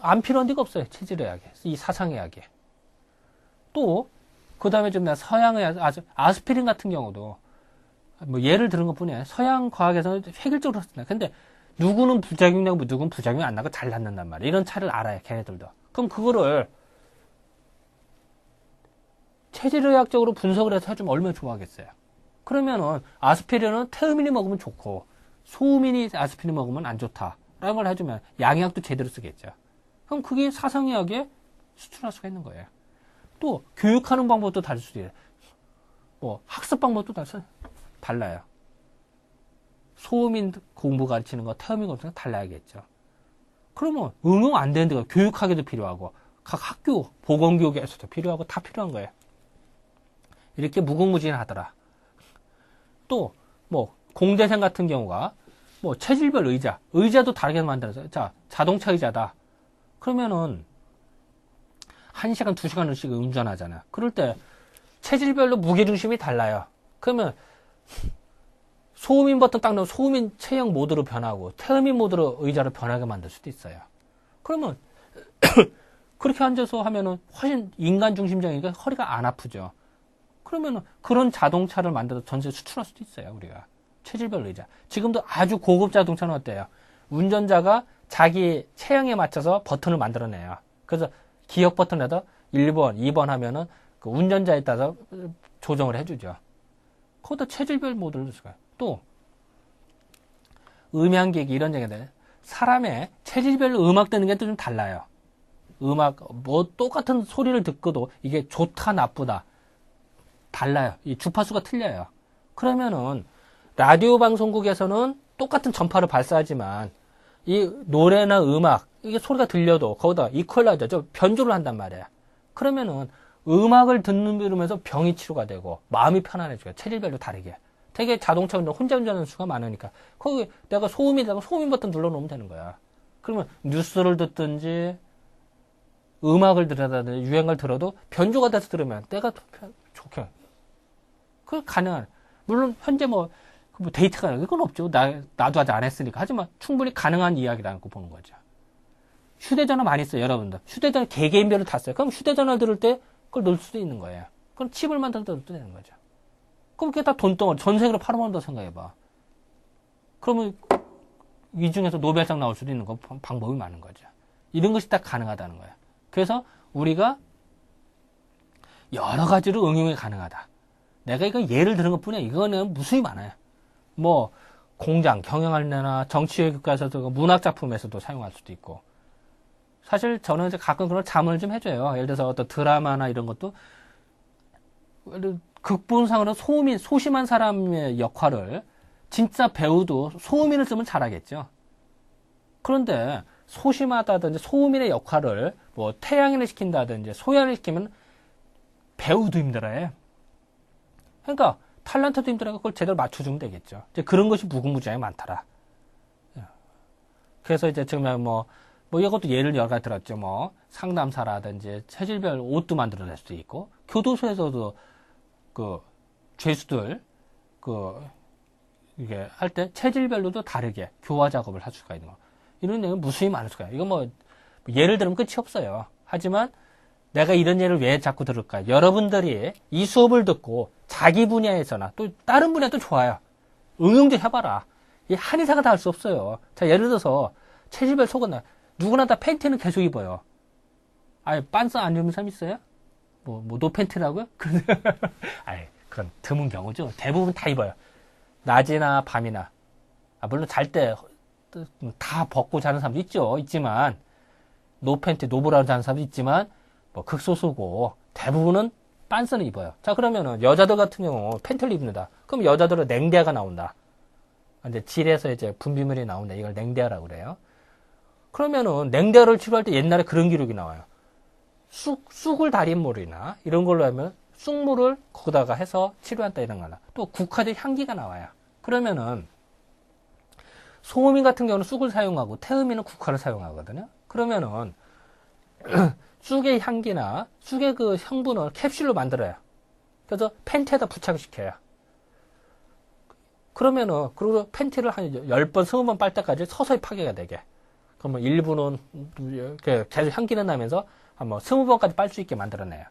안 필요한 데가 없어요. 체질의학에. 이 사상의학에. 또, 그 다음에 좀 내가 서양의 아스피린 같은 경우도, 뭐 예를 들은 것 뿐이야. 서양 과학에서는 획일적으로 썼습니다. 근데 누구는 부작용이 나고 누구는 부작용이 안 나고 잘 낫는단 말이야. 이런 차를 알아요. 걔네들도. 그럼 그거를 체질의학적으로 분석을 해서 해주면 얼마나 좋아하겠어요. 그러면은 아스피린은 태음인이 먹으면 좋고 소음인이 아스피린 먹으면 안 좋다라는 걸 해주면 양약도 제대로 쓰겠죠. 그럼 그게 사상의학에 수출할 수가 있는 거예요. 또 교육하는 방법도 다를 수도 있어요. 뭐 학습 방법도 달라요. 소음인 공부 가르치는 거, 태음인 공부 달라야겠죠. 그러면 응용 안 되는 데가 교육학에도 필요하고 각 학교 보건교육에서도 필요하고 다 필요한 거예요. 이렇게 무궁무진하더라. 또 뭐 공대생 같은 경우가 뭐 체질별 의자도 다르게 만들어서 자 자동차 의자다. 그러면은 1시간, 2시간씩 운전하잖아. 그럴 때 체질별로 무게중심이 달라요. 그러면 소음인 버튼 딱 누르면 소음인 체형 모드로 변하고 태음인 모드로 의자를 변하게 만들 수도 있어요. 그러면 그렇게 앉아서 하면은 훨씬 인간 중심적이니까 허리가 안 아프죠. 그러면은 그런 자동차를 만들어서 전세에 수출할 수도 있어요. 우리가 체질별 의자. 지금도 아주 고급 자동차는 어때요? 운전자가 자기 체형에 맞춰서 버튼을 만들어내요. 그래서 기억 버튼에다 1번, 2번 하면은 그 운전자에 따라서 조정을 해주죠. 거기다 체질별 모드를 넣을 거예요. 또 음향기기 이런 얘기인데 사람의 체질별로 음악 듣는 게 또 좀 달라요. 음악 뭐 똑같은 소리를 듣고도 이게 좋다 나쁘다 달라요. 이 주파수가 틀려요. 그러면은 라디오 방송국에서는 똑같은 전파를 발사하지만 이 노래나 음악 이게 소리가 들려도 거기다 이퀄라이저 변조를 한단 말이에요. 그러면은 음악을 들으면서 병이 치료가 되고 마음이 편안해져요. 체질별로 다르게. 되게 자동차 운전 혼자 운전하는 수가 많으니까 거기 내가 소음이 되고 소음 버튼 눌러놓으면 되는 거야. 그러면 뉴스를 듣든지 음악을 들으든지 유행을 들어도 변조가 돼서 들으면 내가 좋게. 그게 가능한. 물론 현재 뭐 데이트가 이건 없죠. 나도 아직 안 했으니까. 하지만 충분히 가능한 이야기라는 거 보는 거죠. 휴대전화 많이 써요, 여러분들. 휴대전화 개개인별로 다 써요. 그럼 휴대전화 들을 때 그걸 넣을 수도 있는 거예요. 그럼 칩을 만들어도 되는 거죠. 그럼 그게 다 돈덩어리, 전생으로 팔아먹는다고 생각해봐. 그러면 이 중에서 노벨상 나올 수도 있는 거 방법이 많은 거죠. 이런 것이 다 가능하다는 거예요. 그래서 우리가 여러 가지로 응용이 가능하다. 내가 이거 예를 드는 것 뿐이야. 이거는 무수히 많아요. 뭐 공장, 경영할래나 정치외교과에서도 문학작품에서도 사용할 수도 있고. 사실 저는 이제 가끔 그런 자문을 좀 해줘요. 예를 들어서 어떤 드라마나 이런 것도 극본상으로 소심한 사람의 역할을 진짜 배우도 소음인을 쓰면 잘하겠죠. 그런데 소심하다든지 소음인의 역할을 뭐 태양인을 시킨다든지 소양을 시키면 배우도 힘들어요. 그러니까 탤런트도 힘들어요. 그걸 제대로 맞춰주면 되겠죠. 이제 그런 것이 무궁무진하게 많더라. 그래서 이제 정말 뭐 이것도 예를 여러 가지 들었죠. 뭐 상담사라든지 체질별 옷도 만들어낼 수도 있고 교도소에서도 그 죄수들 이게 할 때 체질별로도 다르게 교화 작업을 할 수가 있는 거. 이런 내용은 무수히 많을 수가 있어요. 이거 뭐 예를 들면 끝이 없어요. 하지만 내가 이런 예를 왜 자꾸 들을까? 여러분들이 이 수업을 듣고 자기 분야에서나 또 다른 분야도 좋아요. 응용 좀 해봐라. 이 한의사가 다 할 수 없어요. 자, 예를 들어서 체질별 속은 누구나 다 팬티는 계속 입어요. 아예 빤스 안 입는 사람 있어요? 노 팬티라고요? 아예 그건 드문 경우죠. 대부분 다 입어요. 낮이나 밤이나. 물론 잘 때 다 벗고 자는 사람도 있지만 노 팬티, 노브라로 자는 사람도 있지만 뭐 극소수고 대부분은 빤스는 입어요. 자, 그러면은 여자들 같은 경우 팬티를 입는다. 그럼 여자들은 냉대가 나온다. 이제 질에서 이제 분비물이 나온다. 이걸 냉대라고 그래요. 그러면은 냉대를 치료할 때 옛날에 그런 기록이 나와요. 쑥을 달인물이나 이런 걸로 하면 쑥물을 거기다가 해서 치료한다 이런 거나 또 국화제 향기가 나와요. 그러면은 소음인 같은 경우는 쑥을 사용하고 태음인은 국화를 사용하거든요. 그러면은 쑥의 향기나 쑥의 그 성분을 캡슐로 만들어요. 그래서 팬티에다 부착시켜요. 그러면은 그리고 팬티를 한 10번, 20번 빨 때까지 서서히 파괴가 되게. 그러면 일부는 계속 향기는 나면서 한번 20번까지 빨 수 있게 만들어내요.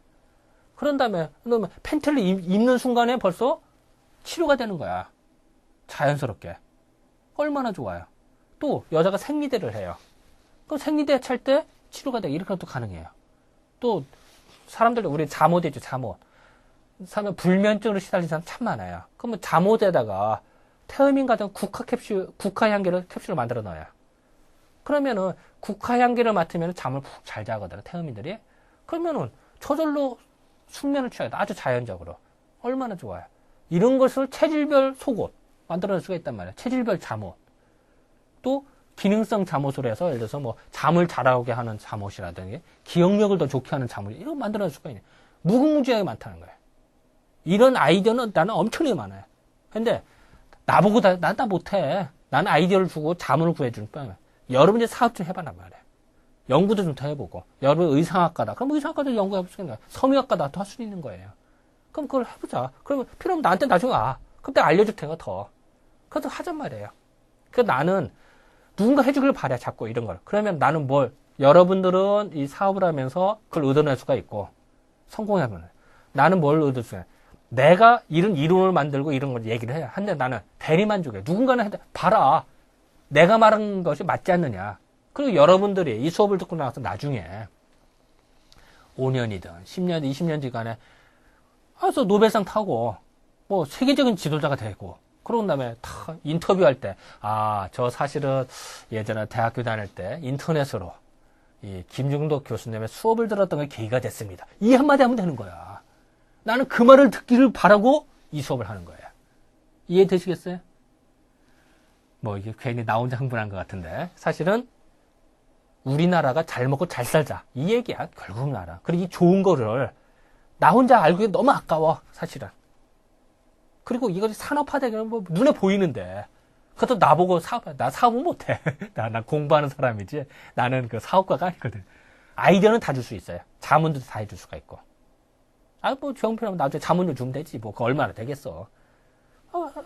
그런 다음에 팬티를 입는 순간에 벌써 치료가 되는 거야. 자연스럽게. 얼마나 좋아요. 또 여자가 생리대를 해요. 그럼 생리대 찰 때 치료가 되게 이렇게 또 가능해요. 또 사람들 우리 잠옷 있죠. 잠옷. 사면 불면증으로 시달리는 사람 참 많아요. 그러면 잠옷에다가 태음인 같은 국화 향기를 캡슐을 만들어 넣어요. 그러면은 국화 향기를 맡으면 잠을 푹 잘 자거든요. 태음인들이. 그러면은 저절로 숙면을 취하게 돼. 아주 자연적으로. 얼마나 좋아요. 이런 것을 체질별 속옷 만들어낼 수가 있단 말이에요. 체질별 잠옷. 또 기능성 잠옷으로 해서 예를 들어서 뭐 잠을 잘 오게 하는 잠옷이라든지 기억력을 더 좋게 하는 잠옷 이런 거 만들어낼 수가 있네. 무궁무진하게 많다는 거예요. 이런 아이디어는 나는 엄청나게 많아요. 근데 나보고 난 다 못해. 나는 아이디어를 주고 자문을 구해주는 거야. 여러분 이제 사업 좀 해봐란 말이에요. 연구도 좀 더 해보고. 여러분 의상학과다. 그럼 의상학과도 연구해볼 수 있는 거야. 성형학과다. 또 할 수 있는 거예요. 그럼 그걸 해보자. 그러면 필요하면 나한테 나중에 와. 그때 알려줄 테니까 더. 그것도 하잔 말이에요. 그래서 나는 누군가 해주길 바래. 자꾸 이런 걸. 그러면 나는 여러분들은 이 사업을 하면서 그걸 얻어낼 수가 있고 성공하면 나는 뭘 얻을 수 있냐. 내가 이런 이론을 만들고 이런 걸 얘기를 해야 하는데 나는 대리만족해. 누군가는 봐라. 내가 말한 것이 맞지 않느냐. 그리고 여러분들이 이 수업을 듣고 나서 나중에 5년이든 10년, 20년 뒤간에 그래서 노벨상 타고 뭐 세계적인 지도자가 되고 그런 다음에 다 인터뷰할 때 저 사실은 예전에 대학교 다닐 때 인터넷으로 이 김중덕 교수님의 수업을 들었던 게 계기가 됐습니다. 이 한마디 하면 되는 거야. 나는 그 말을 듣기를 바라고 이 수업을 하는 거예요. 이해되시겠어요? 뭐 이게 괜히 나 혼자 흥분한 것 같은데 사실은 우리나라가 잘 먹고 잘 살자 이 얘기야. 결국 나라. 그리고 이 좋은 거를 나 혼자 알고 너무 아까워, 사실은. 그리고 이것이 산업화되기는 뭐 눈에 보이는데, 그것도 나보고 나 사업은 못해. 나 공부하는 사람이지. 나는 그 사업가가 아니거든. 아이디어는 다 줄 수 있어요. 자문도 다 해줄 수가 있고. 뭐, 정필하면 나중에 자문료 주면 되지. 뭐, 그 얼마나 되겠어.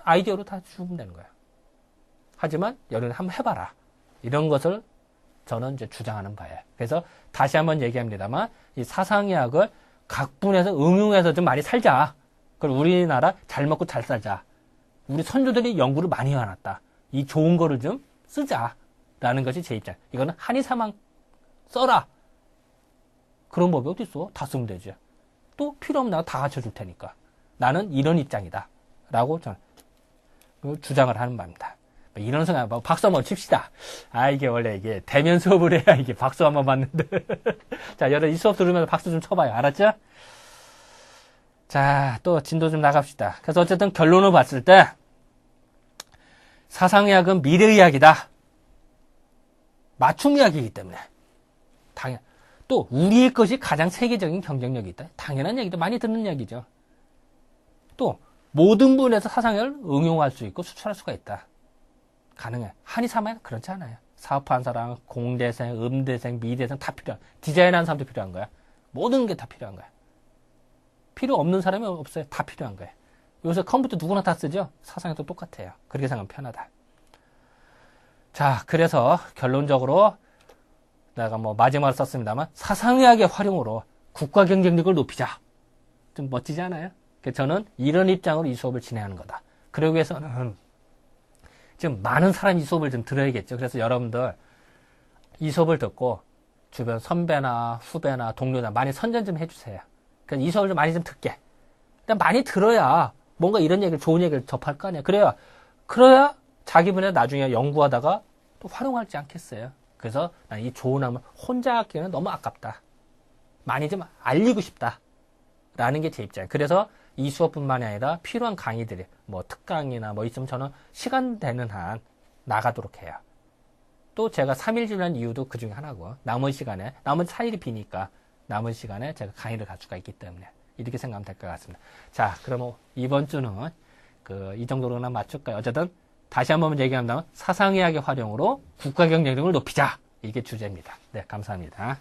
아이디어로 다 주면 되는 거야. 하지만, 여러분 한번 해봐라. 이런 것을 저는 이제 주장하는 바예요. 그래서, 다시 한번 얘기합니다만, 이 사상의학을 각 분야에서 응용해서 좀 많이 살자. 그리고 우리나라 잘 먹고 잘 살자. 우리 선조들이 연구를 많이 해놨다. 이 좋은 거를 좀 쓰자. 라는 것이 제 입장. 이거는 한의사만 써라. 그런 법이 어딨어? 다 쓰면 되지. 또 필요 없나 다 갖춰줄 테니까. 나는 이런 입장이다. 라고 저는 주장을 하는 바입니다. 이런 생각, 박수 한번 칩시다. 이게 원래 이게 대면 수업을 해야 이게 박수 한번 받는데. 자, 여러분 이 수업 들으면서 박수 좀 쳐봐요. 알았죠? 자, 또 진도 좀 나갑시다. 그래서 어쨌든 결론을 봤을 때, 사상의학은 미래의학이다. 맞춤의학이기 때문에. 또, 우리의 것이 가장 세계적인 경쟁력이 있다. 당연한 얘기도 많이 듣는 얘기죠. 또, 모든 분야에서 사상의학을 응용할 수 있고 수출할 수가 있다. 가능해. 한의사만 그렇지 않아요. 사업하는 사람, 공대생, 음대생, 미대생 다 필요한, 디자인하는 사람도 필요한 거야. 모든 게 다 필요한 거야. 필요 없는 사람이 없어요. 다 필요한 거예요. 요새 컴퓨터 누구나 다 쓰죠? 사상도 똑같아요. 그렇게 생각하면 편하다. 자, 그래서 결론적으로 내가 뭐 마지막으로 썼습니다만 사상의학의 활용으로 국가 경쟁력을 높이자. 좀 멋지지 않아요? 저는 이런 입장으로 이 수업을 진행하는 거다. 그러기 위해서는 지금 많은 사람이 이 수업을 좀 들어야겠죠. 그래서 여러분들 이 수업을 듣고 주변 선배나 후배나 동료나 많이 선전 좀 해주세요. 그러니까 이 수업을 좀 많이 좀 듣게. 일단 많이 들어야 뭔가 이런 얘기를, 좋은 얘기를 접할 거 아니야. 그래야 자기 분야 나중에 연구하다가 또 활용하지 않겠어요. 그래서 난 이 좋은 암을 혼자 하기에는 너무 아깝다. 많이 좀 알리고 싶다. 라는 게 제 입장이에요. 그래서 이 수업뿐만이 아니라 필요한 강의들이, 뭐 특강이나 뭐 있으면 저는 시간 되는 한 나가도록 해요. 또 제가 3일 진료한 이유도 그 중에 하나고, 남은 시간에, 남은 4일이 비니까 남은 시간에 제가 강의를 갈 수가 있기 때문에 이렇게 생각하면 될 것 같습니다. 자, 그럼 이번 주는 이 정도로나 맞출까요? 어쨌든 다시 한번 얘기한다면 사상의학의 활용으로 국가 경쟁력을 높이자. 이게 주제입니다. 네, 감사합니다.